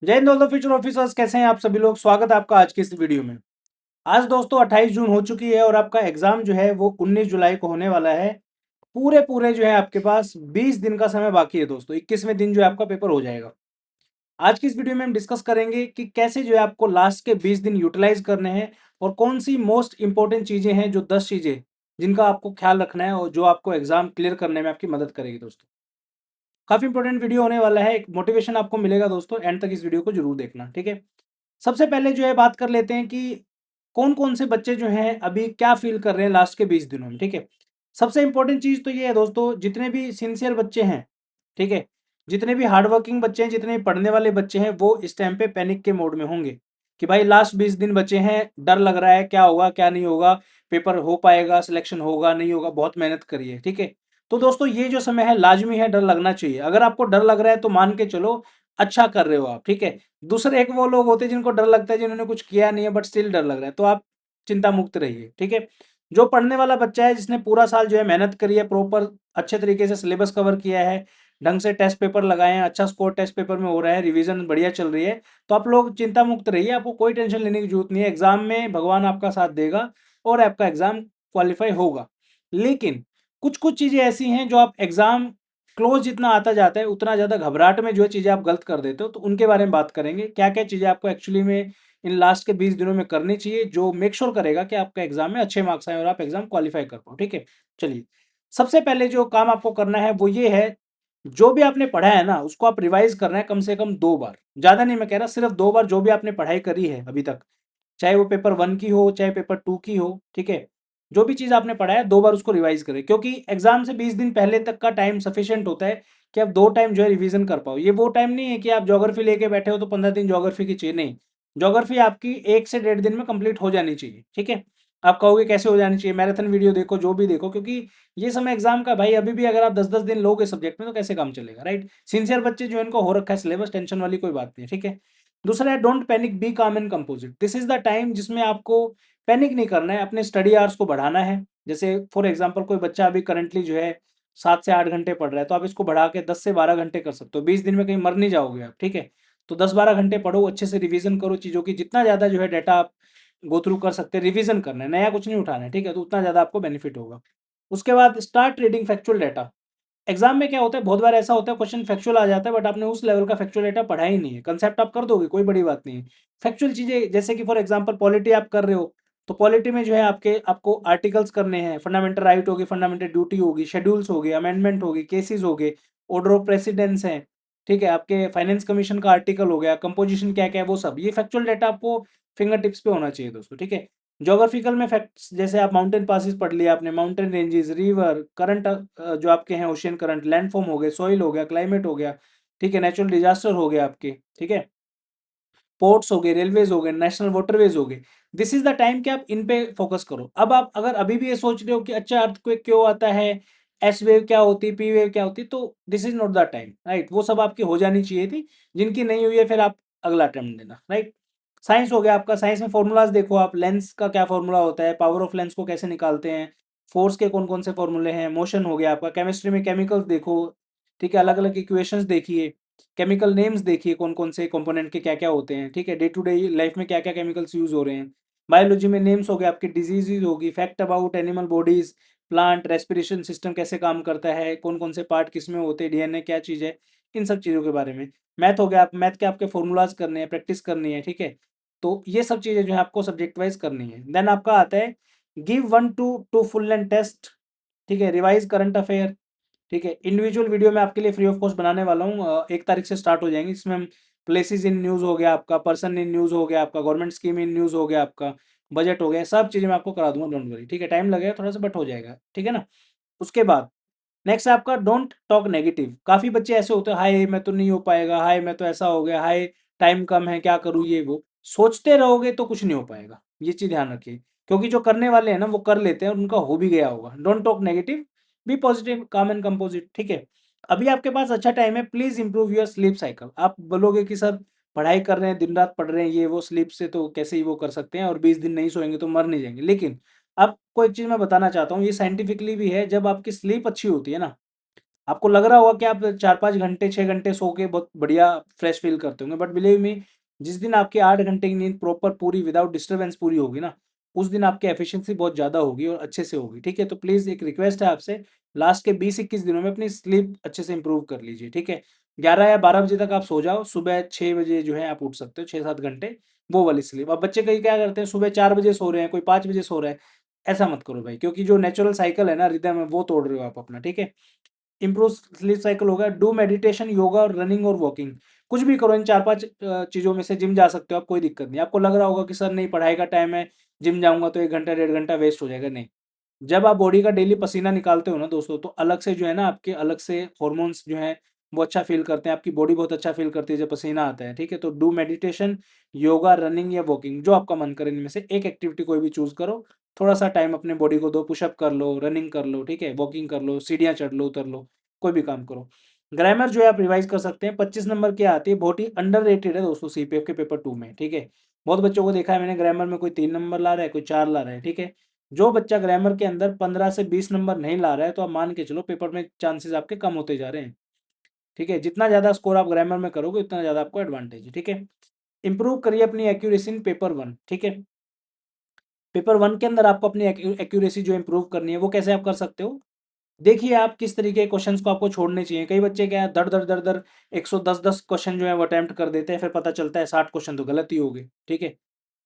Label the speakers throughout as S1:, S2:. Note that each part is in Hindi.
S1: जय हिंद दोस्तों, फ्यूचर ऑफिसर्स कैसे हैं आप सभी लोग। स्वागत है आपका आज की इस वीडियो में। आज दोस्तों 28 जून हो चुकी है और आपका एग्जाम जो है वो 19 जुलाई को होने वाला है। पूरे पूरे जो है आपके पास 20 दिन का समय बाकी है दोस्तों। 21वें दिन जो है आपका पेपर हो जाएगा। आज की इस वीडियो में हम डिस्कस करेंगे कि कैसे जो है आपको लास्ट के 20 दिन यूटिलाइज करने हैं और कौन सी मोस्ट इंपॉर्टेंट चीजें हैं, जो 10 चीजें जिनका आपको ख्याल रखना है और जो आपको एग्जाम क्लियर करने में आपकी मदद करेगी दोस्तों। काफी इंपॉर्टेंट वीडियो होने वाला है, एक मोटिवेशन आपको मिलेगा दोस्तों। एंड तक इस वीडियो को जरूर देखना, ठीक है। सबसे पहले जो है बात कर लेते हैं कि कौन कौन से बच्चे जो हैं अभी क्या फील कर रहे हैं लास्ट के 20 दिनों में, ठीक है। सबसे इंपॉर्टेंट चीज तो ये है दोस्तों, जितने भी सिंसियर बच्चे हैं, ठीक है, जितने भी हार्ड वर्किंग बच्चे हैं, जितने भी पढ़ने वाले बच्चे हैं, वो इस टाइम पे पैनिक के मोड में होंगे कि भाई लास्ट 20 दिन बचे हैं, डर लग रहा है क्या होगा क्या नहीं होगा, पेपर हो पाएगा, सिलेक्शन होगा नहीं होगा, बहुत मेहनत करिए, ठीक है। तो दोस्तों ये जो समय है लाजमी है, डर लगना चाहिए। अगर आपको डर लग रहा है तो मान के चलो अच्छा कर रहे हो आप, ठीक है। दूसरे एक वो लोग होते हैं जिनको डर लगता है, जिन्होंने कुछ किया नहीं है बट स्टिल डर लग रहा है, तो आप चिंता मुक्त रहिए, ठीक है। जो पढ़ने वाला बच्चा है, जिसने पूरा साल जो है मेहनत करी है, प्रॉपर अच्छे तरीके से सिलेबस कवर किया है, ढंग से टेस्ट पेपर लगाए हैं, अच्छा स्कोर टेस्ट पेपर में हो रहा है, रिवीजन बढ़िया चल रही है, तो आप लोग चिंता मुक्त रहिए। आपको कोई टेंशन लेने की जरूरत नहीं है। एग्जाम में भगवान आपका साथ देगा और आपका एग्जाम क्वालिफाई होगा। लेकिन कुछ कुछ चीजें ऐसी हैं जो आप एग्जाम क्लोज जितना आता जाता है उतना ज़्यादा घबराहट में जो है चीज़ें आप गलत कर देते हो, तो उनके बारे में बात करेंगे। क्या क्या चीज़ें आपको एक्चुअली में इन लास्ट के 20 दिनों में करनी चाहिए, जो मेक श्योर करेगा कि आपका एग्जाम में अच्छे मार्क्स आए और आप एग्जाम क्वालिफाई कर पाओ, ठीक है। चलिए, सबसे पहले जो काम आपको करना है वो ये है, जो भी आपने पढ़ा है ना उसको आप रिवाइज करना है कम से कम 2 बार। ज़्यादा नहीं मैं कह रहा, सिर्फ 2 बार जो भी आपने पढ़ाई करी है अभी तक, चाहे वो पेपर 1 की हो चाहे पेपर 2 की हो, ठीक है। जो भी चीज़ आपने पढ़ा है 2 बार उसको रिवाइज करें, क्योंकि एग्जाम से 20 दिन पहले तक का टाइम सफिशिएंट होता है कि आप 2 टाइम जो है रिवीजन कर पाओ। ये वो टाइम नहीं है कि आप ज्योग्राफी लेके बैठे हो तो 15 दिन ज्योग्राफी की चाहिए, नहीं। ज्योग्राफी आपकी 1 से 1.5 दिन में कंप्लीट हो जानी चाहिए, ठीक है। आप कहोगे कैसे हो जानी चाहिए, मैराथन वीडियो देखो, जो भी देखो, क्योंकि ये समय एग्जाम का भाई, अभी भी अगर आप 10-10 दिन लोगे सब्जेक्ट में तो कैसे काम चलेगा, राइट। सिंसियर बच्चे जो इनको हो रखा है सिलेबस, टेंशन वाली कोई बात नहीं है, ठीक है। दूसरा है डोंट पैनिक, बी काम and composite. This is the time जिसमें आपको पैनिक नहीं करना है, अपने स्टडी आवर्स को बढ़ाना है। जैसे फॉर एग्जांपल कोई बच्चा अभी करंटली जो है 7 से 8 घंटे पढ़ रहा है, तो आप इसको बढ़ा के 10 से 12 घंटे कर सकते हो। 20 दिन में कहीं मर नहीं जाओगे आप, ठीक है। तो 10-12 घंटे पढ़ो, अच्छे से रिवीजन करो चीज़ों की, जितना ज़्यादा जो है डाटा आप गो थ्रू कर सकते हैं। रिवीजन करना है, नया कुछ नहीं उठाना है, ठीक है, तो उतना ज़्यादा आपको बेनिफिट होगा। उसके बाद start reading factual data. Exam में क्या होता है, बहुत बार ऐसा होता है क्वेश्चन फैक्चुअल आ जाता है बट आपने उस लेवल का फैक्चुअल डेटा पढ़ा ही नहीं है। कंसेप्ट आप कर दोगे, कोई बड़ी बात नहीं है। फैक्चुअल चीजें जैसे कि फॉर एग्जांपल पॉलिटी आप कर रहे हो, तो पॉलिटी में जो है आपको आर्टिकल्स करने हैं, फंडामेंटल राइट होगी, फंडामेंटल ड्यूटी होगी, शेड्यूल्स होगी, अमेंडमेंट होगी, केसेस हो गए, ऑर्डर ऑफ प्रेसिडेंस है, ठीक है, आपके फाइनेंस कमीशन का आर्टिकल हो गया, कंपोजिशन क्या क्या है, वो सब ये फैक्चुअल डेटा आपको फिंगर टिप्स पे होना चाहिए दोस्तों, ठीक है। ज्योग्राफिकल में फैक्ट्स, जैसे आप माउंटेन पासिस पढ़ लिया आपने, माउंटेन रेंजेस, रिवर करंट, जो आपके हैं ओशियन करंट, लैंडफॉर्म हो गए, सॉइल हो गया, क्लाइमेट हो गया, ठीक है, नेचुरल डिजास्टर हो गया आपके, ठीक है, पोर्ट्स हो गए, रेलवेज हो गए, नेशनल वाटरवेज हो गए। दिस इज द टाइम कि आप इन पे फोकस करो। अब आप अगर अभी भी ये सोच रहे हो कि अच्छा अर्थक्वेक क्यों आता है, एस वेव क्या होती है, पी वेव क्या होती है, तो this is not the time, right. वो सब आपकी हो जानी चाहिए थी, जिनकी नहीं हुई है फिर आप अगला अटेम्प्ट देना, राइट। साइंस हो गया आपका, साइंस में फॉर्मूलाज देखो आप, लेंस का क्या फॉर्मूला होता है, पावर ऑफ लेंस को कैसे निकालते हैं, फोर्स के कौन कौन से फॉर्मूले हैं, मोशन हो गया आपका, केमिस्ट्री में केमिकल्स देखो, ठीक है, अलग अलग इक्वेशंस देखिए, केमिकल नेम्स देखिए, कौन कौन से कंपोनेंट के क्या क्या होते हैं, ठीक है, डे टू डे लाइफ में क्या क्या केमिकल्स यूज हो रहे हैं। बायोलॉजी में नेम्स हो गए आपके, डिजीजेज होगी, fact about animal bodies, plant respiration system कैसे काम करता है, कौन कौन से पार्ट किस में होते हैं, डीएनए क्या चीज़ है, इन सब चीज़ों के बारे में। मैथ हो गया, आप मैथ के आपके फॉर्मूलाज करने हैं, प्रैक्टिस करनी है, ठीक है। तो ये सब चीज़ें जो है आपको सब्जेक्ट वाइज करनी है। देन आपका आता है give 1 to 2 full length test, ठीक है, रिवाइज करंट अफेयर, ठीक है। इंडिविजुअल वीडियो मैं आपके लिए फ्री ऑफ कॉस्ट बनाने वाला हूँ, 1 तारीख से स्टार्ट हो जाएंगी, इसमें हम प्लेसेस इन न्यूज़ हो गया आपका, पर्सन इन न्यूज़ हो गया आपका, गवर्नमेंट स्कीम इन न्यूज़ हो गया आपका, बजट हो गया, सब चीज़ें मैं आपको करा दूंगा, डोंट वरी, ठीक है। टाइम लगेगा थोड़ा सा बट हो जाएगा, ठीक है ना। उसके बाद नेक्स्ट है आपका डोंट टॉक नेगेटिव। काफ़ी बच्चे ऐसे होते हैं, हाय मैं तो नहीं हो पाएगा, हाय मैं तो ऐसा हो गया, हाय टाइम कम है क्या करूँ, ये वो सोचते रहोगे तो कुछ नहीं हो पाएगा, ये चीज़ ध्यान रखिए। क्योंकि जो करने वाले हैं ना वो कर लेते हैं और उनका हो भी गया होगा। Don't talk negative, be positive, calm and composite, ठीक है। अभी आपके पास अच्छा टाइम है, please improve your sleep cycle. आप बोलोगे कि सर पढ़ाई कर रहे हैं, दिन रात पढ़ रहे हैं, ये वो, स्लीप से तो कैसे ही वो कर सकते हैं, और 20 दिन नहीं सोएंगे तो मर नहीं जाएंगे। लेकिन आपको एक चीज मैं बताना चाहता हूँ, ये साइंटिफिकली भी है, जब आपकी स्लीप अच्छी होती है ना, आपको लग रहा होगा कि आप 4-5 घंटे 6 घंटे सो के बहुत बढ़िया फ्रेश फील करते होंगे, बट बिलीव मी, जिस दिन आपकी 8 घंटे की नींद प्रॉपर पूरी विदाउट डिस्टर्बेंस पूरी होगी ना, उस दिन आपकी एफिशिएंसी बहुत ज़्यादा होगी और अच्छे से होगी, ठीक है? तो प्लीज़ एक रिक्वेस्ट है आपसे, लास्ट के 20-21 दिनों में अपनी स्लीप अच्छे से इंप्रूव कर लीजिए, ठीक है? 11 या 12 बजे तक आप सो जाओ, सुबह 6 बजे जो है आप उठ सकते हो, 6-7 घंटे, वो वाली स्लीप। अब बच्चे कई क्या करते हैं, सुबह 4 बजे सो रहे हैं, कोई 5 बजे सो रहा है, ऐसा मत करो भाई, क्योंकि जो नेचुरल साइकिल है ना, रिदम है, वो तोड़ रहे हो आप अपना, ठीक है? इम्प्रूव स्लीप साइकिल होगा, डू मेडिटेशन, योगा और रनिंग और वॉकिंग, कुछ भी करो इन 4-5 चीज़ों में से। जिम जा सकते हो आप, कोई दिक्कत नहीं। आपको लग रहा होगा कि सर नहीं, पढ़ाई का टाइम है, जिम जाऊँगा तो 1 घंटा 1.5 घंटा वेस्ट हो जाएगा, नहीं। जब आप बॉडी का डेली पसीना निकालते हो ना दोस्तों, तो अलग से जो है ना, आपके अलग से हॉर्मोन्स जो हैं वो अच्छा फ़ील करते हैं, आपकी बॉडी बहुत अच्छा फ़ील करती है जब पसीना आता है, ठीक है? तो डू मेडिटेशन, योगा, रनिंग या वॉकिंग, जो आपका मन करे इनमें से एक एक्टिविटी कोई भी चूज़ करो। थोड़ा-सा टाइम अपने बॉडी को दो, पुशअप कर लो, रनिंग कर लो, ठीक है? वॉकिंग कर लो, सीढ़ियाँ चढ़ लो, उतर लो, कोई भी काम करो। ग्रामर जो है आप रिवाइज़ कर सकते हैं, 25 नंबर की आती है, बहुत ही अंडररेटेड है दोस्तों सीपीएफ के पेपर 2 में, ठीक है? बहुत बच्चों को देखा है मैंने, ग्रामर में कोई 3 नंबर ला रहा है, कोई 4 ला रहा है, ठीक है? जो बच्चा ग्रामर के अंदर 15 से 20 नंबर नहीं ला रहा है, तो आप मान के चलो पेपर में चांसेस आपके कम होते जा रहे हैं, ठीक है? जितना ज़्यादा स्कोर आप ग्रामर में करोगे, उतना ज़्यादा आपको एडवांटेज है, ठीक है? इंप्रूव करिए अपनी एक्यूरेसी इन पेपर 1, ठीक है? पेपर 1 के अंदर आपको अपनी एक्यूरेसी जो इंप्रूव करनी है, वो कैसे आप कर सकते हो? देखिए आप किस तरीके के क्वेश्चंस को आपको छोड़ने चाहिए। कई बच्चे क्या है, दर-दर 110-10 क्वेश्चन जो है वो अटेम्प्ट कर देते हैं, फिर पता चलता है 60 क्वेश्चन तो गलत ही हो गए, ठीक है?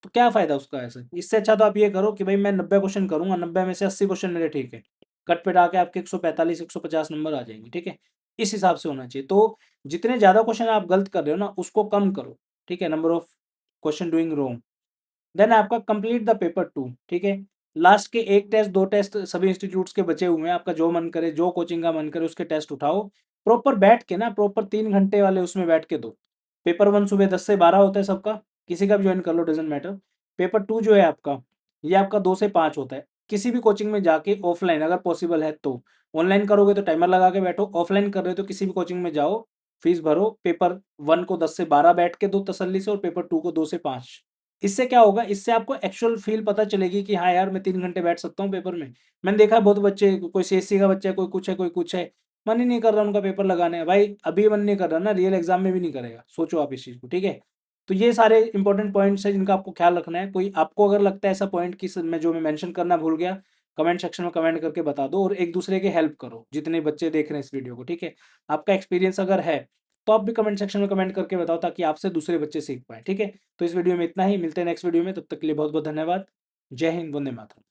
S1: तो क्या फ़ायदा उसका ऐसे? इससे अच्छा तो आप ये करो कि भाई मैं 90 क्वेश्चन करूँगा, 90 में से 80 क्वेश्चन मेरे ठीक है। कट-पिटा के आपके 145-150 नंबर आ जाएँगे, ठीक है? इस हिसाब से होना चाहिए। तो जितने ज़्यादा क्वेश्चन आप गलत कर रहे हो ना, उसको कम करो, ठीक है? Number of question doing wrong. Then आपका कंप्लीट द पेपर 2, ठीक है? लास्ट के 1 टेस्ट 2 टेस्ट सभी इंस्टीट्यूट्स के बचे हुए हैं, आपका जो मन करे, जो कोचिंग का मन करे उसके टेस्ट उठाओ। प्रॉपर बैठ के ना, प्रॉपर 3 घंटे वाले उसमें बैठ के दो। पेपर 1 सुबह 10 से 12 होता है सबका, किसी का भी जॉइन कर लो, डज़न्ट मैटर। पेपर 2 जो है आपका, ये आपका 2 से 5 होता है। किसी भी कोचिंग में जाके ऑफलाइन अगर पॉसिबल है तो, ऑनलाइन करोगे तो टाइमर लगा के बैठो, ऑफलाइन कर रहे हो तो किसी भी कोचिंग में जाओ, फीस भरो, पेपर 1 को 10 से 12 बैठ के दो तसल्ली से, और पेपर 2 को 2 से 5। इससे क्या होगा, इससे आपको एक्चुअल फ़ील पता चलेगी कि हाँ यार, मैं 3 घंटे बैठ सकता हूँ पेपर में। मैंने देखा है बहुत बच्चे, कोई सीएससी का बच्चा है, कोई कुछ है, कोई कुछ है, मन ही नहीं कर रहा उनका पेपर लगाने का। भाई अभी मन नहीं कर रहा ना, रियल एग्ज़ाम में भी नहीं करेगा। सोचो आप इस चीज़ को, ठीक है? तो ये सारे इंपॉर्टेंट पॉइंट्स हैं जिनका आपको ख्याल रखना है। कोई आपको अगर लगता है ऐसा पॉइंट कि मैं जो मैं मेंशन करना भूल गया, कमेंट सेक्शन में कमेंट करके बता दो, और एक दूसरे की हेल्प करो, जितने बच्चे देख रहे हैं इस वीडियो को, ठीक है? आपका एक्सपीरियंस अगर है, तो आप भी कमेंट सेक्शन में कमेंट करके बताओ, ताकि आपसे दूसरे बच्चे सीख पाएँ, ठीक है? तो इस वीडियो में इतना ही, मिलते हैं नेक्स्ट वीडियो में, तब तक के लिए बहुत-बहुत धन्यवाद। जय हिंद, वंदे मातरम।